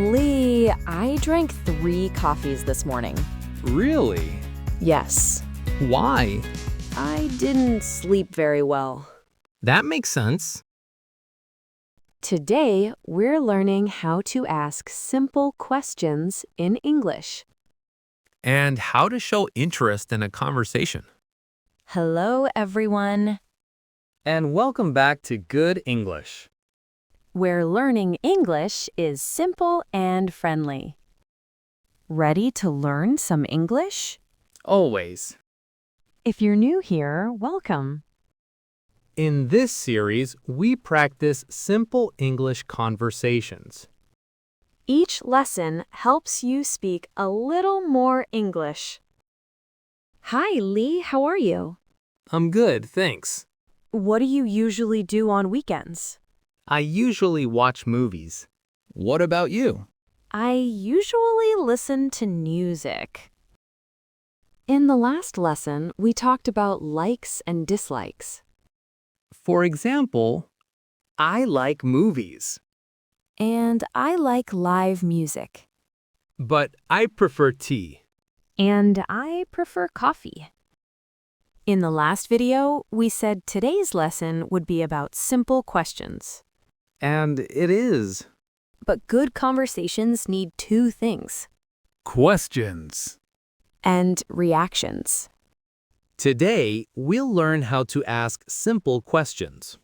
Lee, I drank 3 coffees this morning. Really? Yes. Why? I didn't sleep very well. That makes sense. Today, we're learning how to ask simple questions in English. And how to show interest in a conversation. Hello, everyone. And welcome back to Good English. Where learning English is simple and friendly. Ready to learn some English? Always. If you're new here, welcome. In this series, we practice simple English conversations. Each lesson helps you speak a little more English. Hi, Lee, how are you? I'm good, thanks. What do you usually do on weekends? I usually watch movies. What about you? I usually listen to music. In the last lesson, we talked about likes and dislikes. For example, I like movies, And I like live music. but I prefer tea. And I prefer coffee. In the last video, we said today's lesson would be about simple questions. And it is. But good conversations need 2 things: Questions. and reactions. Today, we'll learn how to ask simple questions.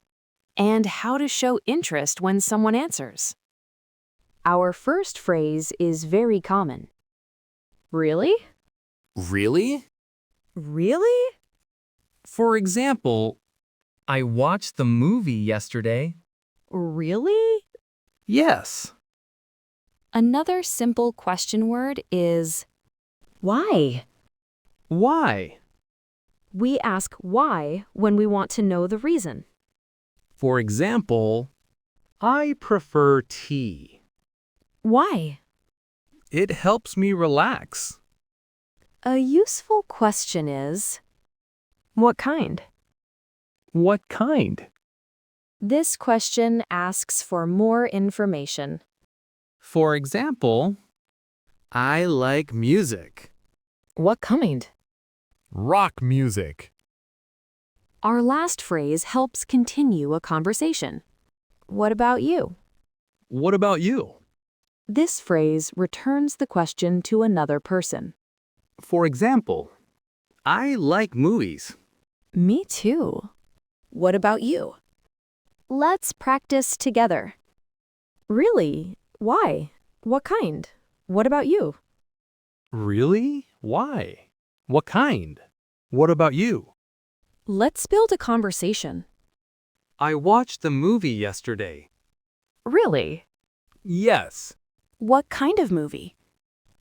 And how to show interest when someone answers. Our first phrase is very common. Really? Really? Really? For example, I watched the movie yesterday. Really? Yes. Another simple question word is why. Why? We ask why when we want to know the reason. For example, I prefer tea. Why? It helps me relax. A useful question is, what kind? What kind? This question asks for more information. For example, I like music. What kind? Rock music. Our last phrase helps continue a conversation. What about you? What about you? This phrase returns the question to another person. For example, I like movies. Me too. What about you? Let's practice together. Really? Why? What kind? What about you? Really? Why? What kind? What about you? Let's build a conversation. I watched the movie yesterday. Really? Yes. What kind of movie?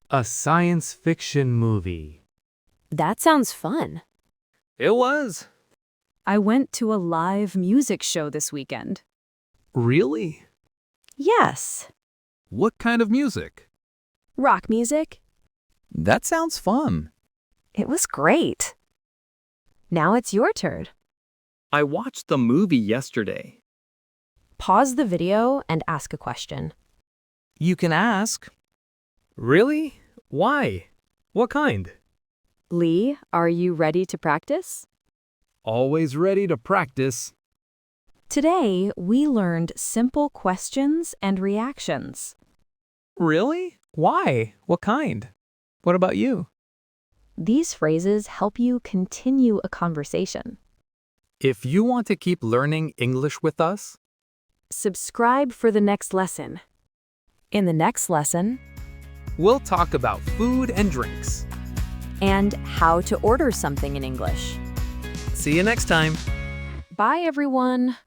A science fiction movie. That sounds fun. It was. I went to a live music show this weekend. Really? Yes. What kind of music? Rock music. That sounds fun. It was great. Now it's your turn. I watched the movie yesterday. Pause the video and ask a question. You can ask. Really? Why? What kind? Lee, are you ready to practice? Always ready to practice. Today, we learned simple questions and reactions. Really? Why? What kind? What about you? These phrases help you continue a conversation. If you want to keep learning English with us, Subscribe for the next lesson. In the next lesson, we'll talk about food and drinks. and how to order something in English. See you next time. Bye, everyone.